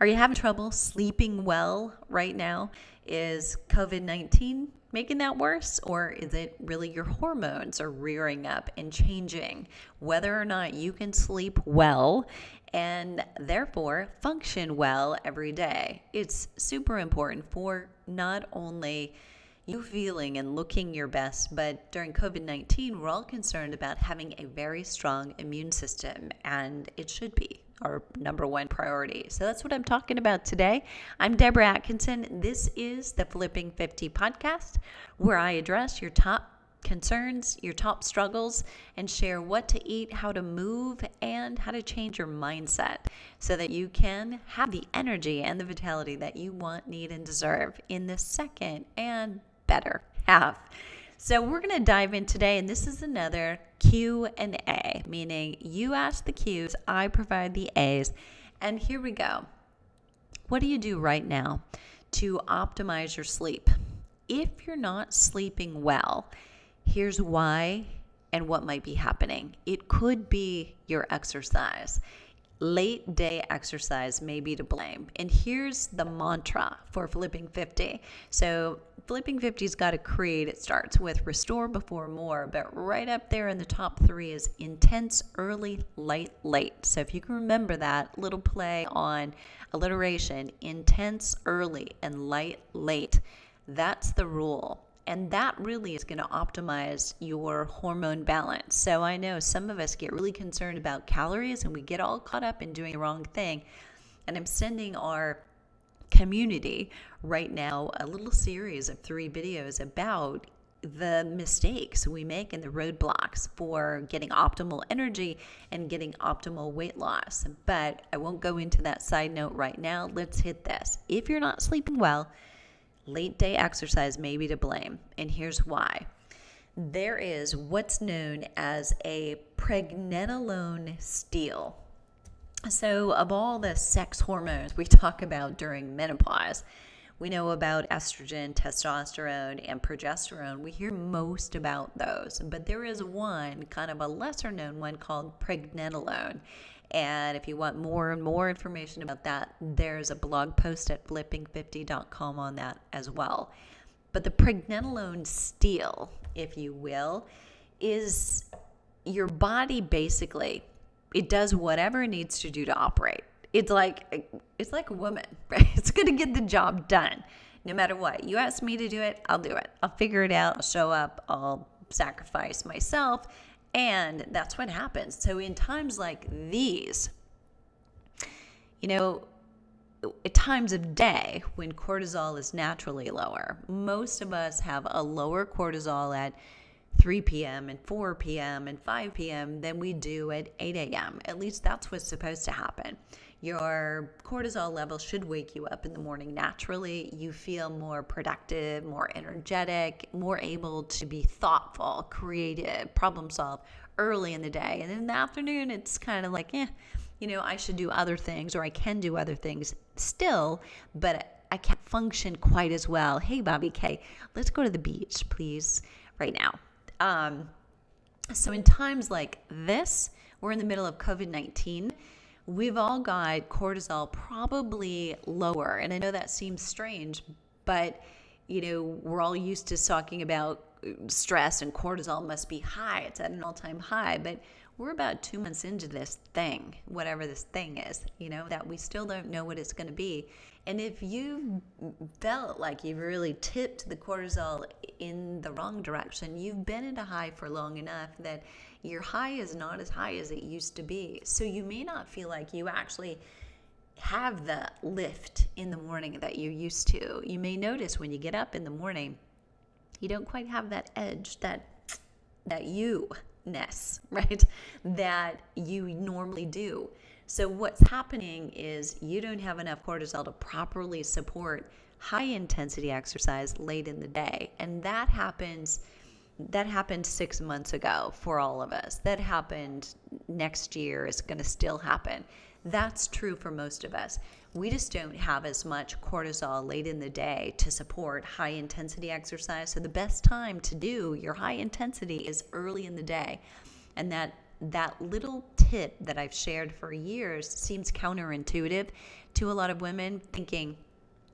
Are you having trouble sleeping well right now? Is COVID-19 making that worse? Or is it really your hormones are rearing up and changing whether or not you can sleep well and therefore function well every day? It's super important for not only you feeling and looking your best, but during COVID-19, we're all concerned about having a very strong immune system, and it should be our number one priority. So that's what I'm talking about today. I'm Deborah Atkinson. This is the Flipping 50 podcast, where I address your top concerns, your top struggles, and share what to eat, how to move, and how to change your mindset so that you can have the energy and the vitality that you want, need, and deserve in the second and better half. So we're going to dive in today, and this is another Q&A, meaning you ask the Q's, I provide the A's, and here we go. What do you do right now to optimize your sleep? If you're not sleeping well, here's why and what might be happening. It could be your exercise. Late day exercise may be to blame. And here's the mantra for Flipping 50. So Flipping 50's got a creed. It starts with restore before more, but right up there in the top 3 is intense, early, light, late. So if you can remember that little play on alliteration, intense, early, and light, late, that's the rule. And that really is going to optimize your hormone balance. So I know some of us get really concerned about calories and we get all caught up in doing the wrong thing. And I'm sending our community right now a little series of 3 videos about the mistakes we make and the roadblocks for getting optimal energy and getting optimal weight loss. But I won't go into that side note right now. Let's hit this. If you're not sleeping well, late day exercise may be to blame, and here's why. There is what's known as a Pregnenolone Steal. So of all the sex hormones we talk about during menopause, we know about estrogen, testosterone, and progesterone. We hear most about those, but there is one, kind of a lesser known one, called pregnenolone. And if you want more and more information about that, there's a blog post at flipping50.com on that as well. But the Pregnenolone Steal, if you will, is your body basically, it does whatever it needs to do to operate. It's like a woman, right? It's going to get the job done no matter what. You ask me to do it, I'll do it. I'll figure it out. I'll show up. I'll sacrifice myself. And that's what happens. So in times like these, at times of day when cortisol is naturally lower, most of us have a lower cortisol at 3 p.m. and 4 p.m. and 5 p.m. than we do at 8 a.m. At least that's what's supposed to happen. Your cortisol level should wake you up in the morning naturally. You feel more productive, more energetic, more able to be thoughtful, creative, problem solve early in the day. And in the afternoon, it's kind of like, I should do other things, or I can do other things still, but I can't function quite as well. Hey, Bobby K, let's go to the beach, please, right now. So in times like this, we're in the middle of COVID-19. We've all got cortisol probably lower. And I know that seems strange, but, we're all used to talking about stress and cortisol must be high. It's at an all-time high. But we're about 2 months into this thing, whatever this thing is, that we still don't know what it's going to be. And if you felt like you've really tipped the cortisol in the wrong direction, you've been at a high for long enough that your high is not as high as it used to be. So you may not feel like you actually have the lift in the morning that you used to. You may notice when you get up in the morning, you don't quite have that edge, that you-ness, right, that you normally do. So what's happening is you don't have enough cortisol to properly support high-intensity exercise late in the day. And that happened 6 months ago for all of us. That happened next year. It's going to still happen. That's true for most of us. We just don't have as much cortisol late in the day to support high-intensity exercise. So the best time to do your high intensity is early in the day. And that that little tip that I've shared for years seems counterintuitive to a lot of women, thinking,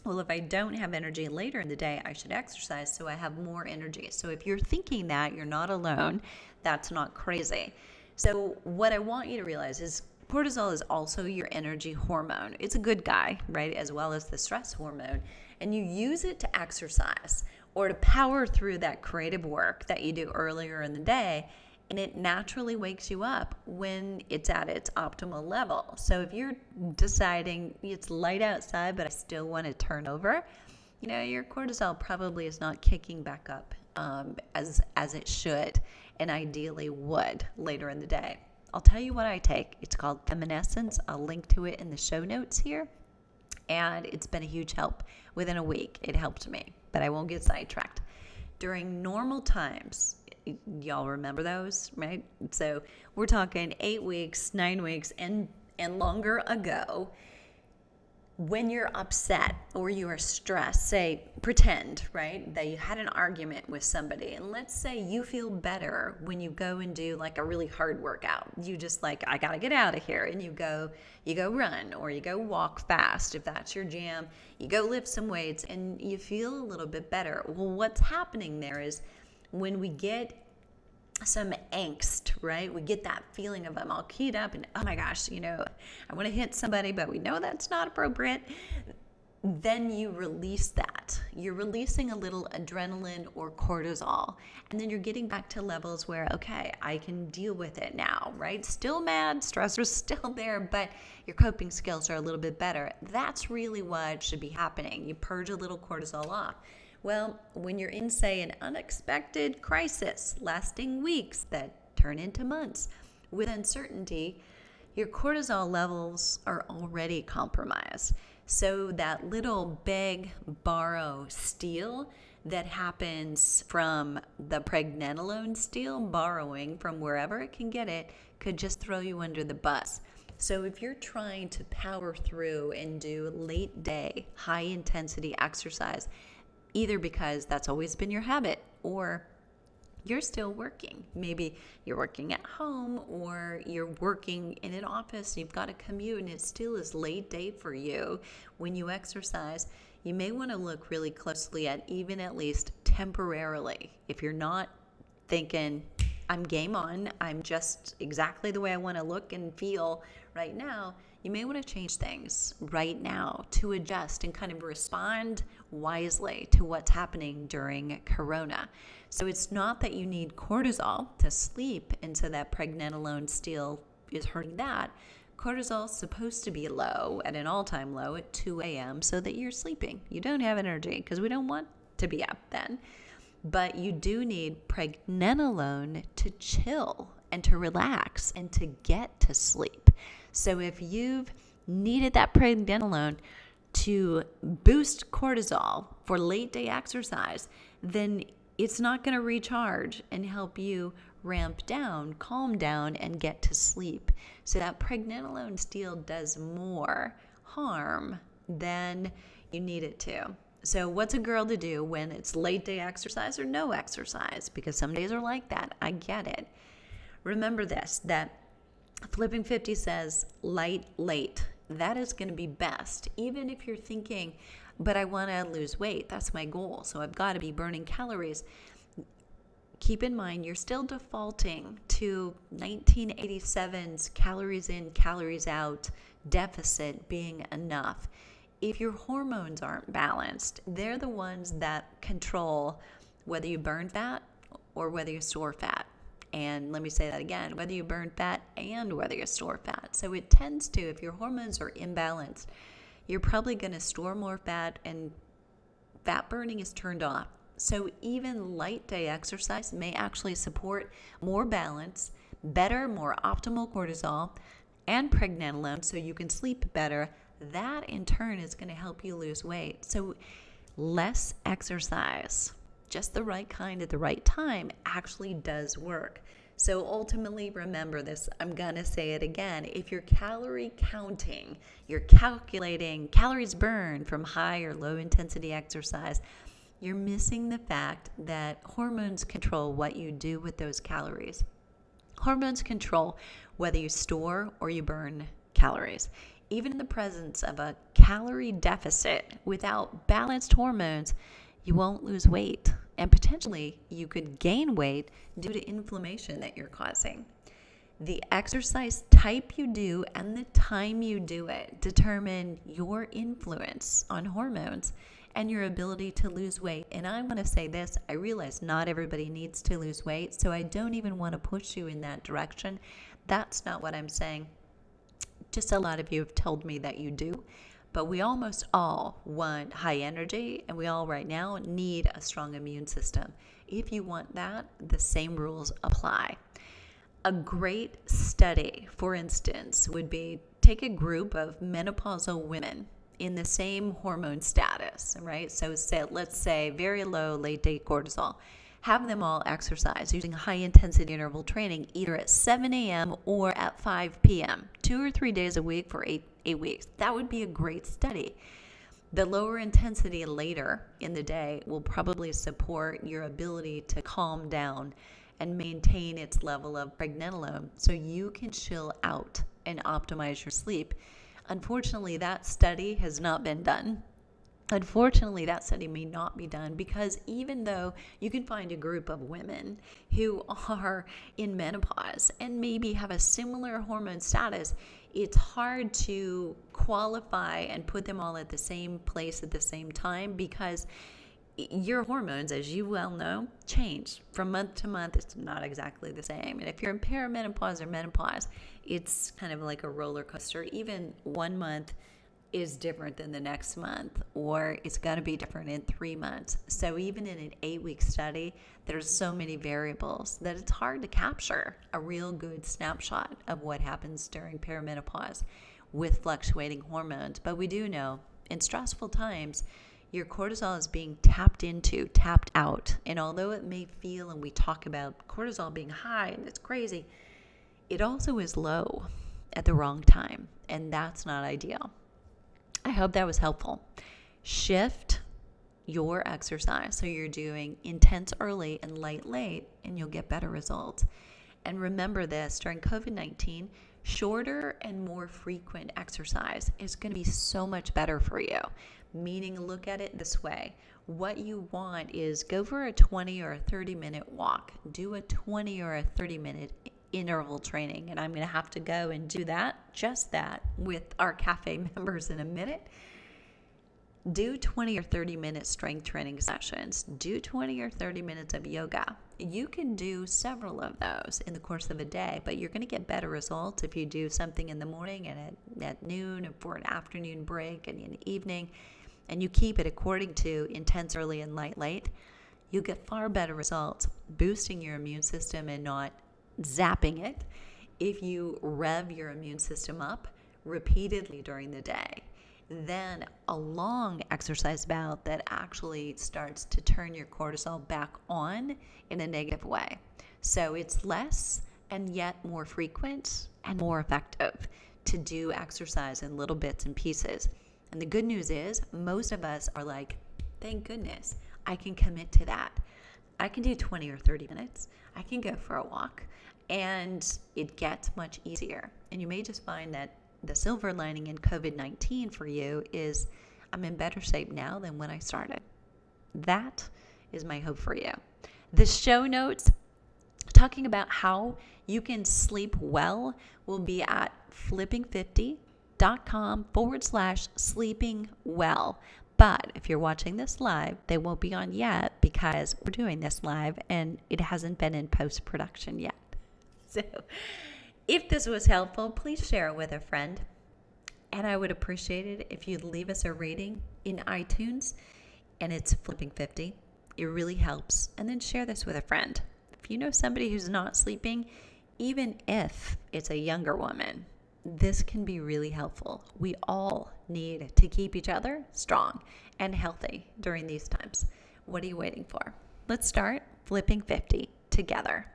well, if I don't have energy later in the day, I should exercise so I have more energy. So if you're thinking that, you're not alone. That's not crazy. So what I want you to realize is cortisol is also your energy hormone. It's a good guy, right? As well as the stress hormone. And you use it to exercise or to power through that creative work that you do earlier in the day. And it naturally wakes you up when it's at its optimal level. So if you're deciding it's light outside, but I still want to turn over, your cortisol probably is not kicking back up as it should and ideally would later in the day. I'll tell you what I take. It's called Feminescence. I'll link to it in the show notes here. And it's been a huge help. Within a week, it helped me, but I won't get sidetracked. During normal times, y'all remember those, right? So we're talking 8 weeks, 9 weeks, and longer ago. When you're upset or you are stressed, say, pretend, right, that you had an argument with somebody. And let's say you feel better when you go and do like a really hard workout. You just like, I got to get out of here. And you go run or you go walk fast. If that's your jam, you go lift some weights and you feel a little bit better. Well, what's happening there is when we get some angst, right? We get that feeling of I'm all keyed up and oh my gosh, I want to hit somebody, but we know that's not appropriate. Then you release that. You're releasing a little adrenaline or cortisol, and then you're getting back to levels where, okay, I can deal with it now, right? Still mad, stressor's still there, but your coping skills are a little bit better. That's really what should be happening. You purge a little cortisol off. Well, when you're in, say, an unexpected crisis lasting weeks that turn into months with uncertainty, your cortisol levels are already compromised. So that little beg, borrow, steal that happens from the Pregnenolone Steal, borrowing from wherever it can get it, could just throw you under the bus. So if you're trying to power through and do late day, high intensity exercise, either because that's always been your habit or you're still working. Maybe you're working at home or you're working in an office, you've got to commute and it still is late day for you. When you exercise, you may want to look really closely at even at least temporarily. If you're not thinking, I'm game on, I'm just exactly the way I want to look and feel right now, you may want to change things right now to adjust and kind of respond wisely to what's happening during Corona. So it's not that you need cortisol to sleep, and so that Pregnenolone Steal is hurting that. Cortisol is supposed to be low, at an all-time low at 2 a.m. so that you're sleeping. You don't have energy because we don't want to be up then. But you do need pregnenolone to chill and to relax and to get to sleep. So if you've needed that pregnenolone to boost cortisol for late day exercise, then it's not going to recharge and help you ramp down, calm down, and get to sleep. So that Pregnenolone Steal does more harm than you need it to. So what's a girl to do when it's late day exercise or no exercise? Because some days are like that. I get it. Remember this, that Flipping 50 says light late. That is going to be best. Even if you're thinking, but I want to lose weight. That's my goal. So I've got to be burning calories. Keep in mind, you're still defaulting to 1987's calories in, calories out deficit being enough. If your hormones aren't balanced, they're the ones that control whether you burn fat or whether you store fat. And let me say that again, whether you burn fat and whether you store fat. So it tends to, if your hormones are imbalanced, you're probably going to store more fat and fat burning is turned off. So even light day exercise may actually support more balance, better, more optimal cortisol and pregnenolone so you can sleep better. That in turn is going to help you lose weight. So less exercise, just the right kind at the right time, actually does work. So ultimately, remember this, I'm going to say it again. If you're calorie counting, you're calculating calories burned from high or low intensity exercise, you're missing the fact that hormones control what you do with those calories. Hormones control whether you store or you burn calories. Even in the presence of a calorie deficit, without balanced hormones, you won't lose weight. And potentially, you could gain weight due to inflammation that you're causing. The exercise type you do and the time you do it determine your influence on hormones and your ability to lose weight. And I want to say this, I realize not everybody needs to lose weight, so I don't even want to push you in that direction. That's not what I'm saying. Just a lot of you have told me that you do, but we almost all want high energy, and we all right now need a strong immune system. If you want that, the same rules apply. A great study, for instance, would be take a group of menopausal women in the same hormone status, right? So let's say very low late-day cortisol. Have them all exercise using high-intensity interval training either at 7 a.m. or at 5 p.m., 2 or 3 days a week for eight weeks. That would be a great study. The lower intensity later in the day will probably support your ability to calm down and maintain its level of pregnenolone so you can chill out and optimize your sleep. Unfortunately, that study has not been done. Unfortunately, that study may not be done because even though you can find a group of women who are in menopause and maybe have a similar hormone status, it's hard to qualify and put them all at the same place at the same time because your hormones, as you well know, change from month to month. It's not exactly the same. And if you're in perimenopause or menopause, it's kind of like a roller coaster. Even 1 month is different than the next month, or it's going to be different in 3 months. So even in an 8-week study, there's so many variables that it's hard to capture a real good snapshot of what happens during perimenopause with fluctuating hormones. But we do know in stressful times, your cortisol is being tapped out. And although it may feel, and we talk about cortisol being high and it's crazy, it also is low at the wrong time. And that's not ideal. I hope that was helpful. Shift your exercise so you're doing intense early and light late, and you'll get better results. And remember this, during COVID-19, shorter and more frequent exercise is going to be so much better for you. Meaning, look at it this way. What you want is go for a 20 or a 30-minute walk. Do a 20 or a 30-minute interval training. And I'm going to have to go and do just that, with our cafe members in a minute. Do 20 or 30-minute strength training sessions. Do 20 or 30 minutes of yoga. You can do several of those in the course of a day, but you're going to get better results if you do something in the morning and at noon, and for an afternoon break and in the evening, and you keep it according to intense early and light late. You'll get far better results boosting your immune system and not zapping it if you rev your immune system up repeatedly during the day. Then a long exercise bout that actually starts to turn your cortisol back on in a negative way. So it's less and yet more frequent and more effective to do exercise in little bits and pieces. And the good news is most of us are like, thank goodness, I can commit to that. I can do 20 or 30 minutes. I can go for a walk, and it gets much easier. And you may just find that the silver lining in COVID-19 for you is I'm in better shape now than when I started. That is my hope for you. The show notes talking about how you can sleep well will be at flipping50.com/sleeping well. But if you're watching this live, they won't be on yet because we're doing this live and it hasn't been in post-production yet. So if this was helpful, please share it with a friend. And I would appreciate it if you'd leave us a rating in iTunes, and it's Flipping 50. It really helps. And then share this with a friend. If you know somebody who's not sleeping, even if it's a younger woman, this can be really helpful. We all need to keep each other strong and healthy during these times. What are you waiting for? Let's start Flipping 50 together.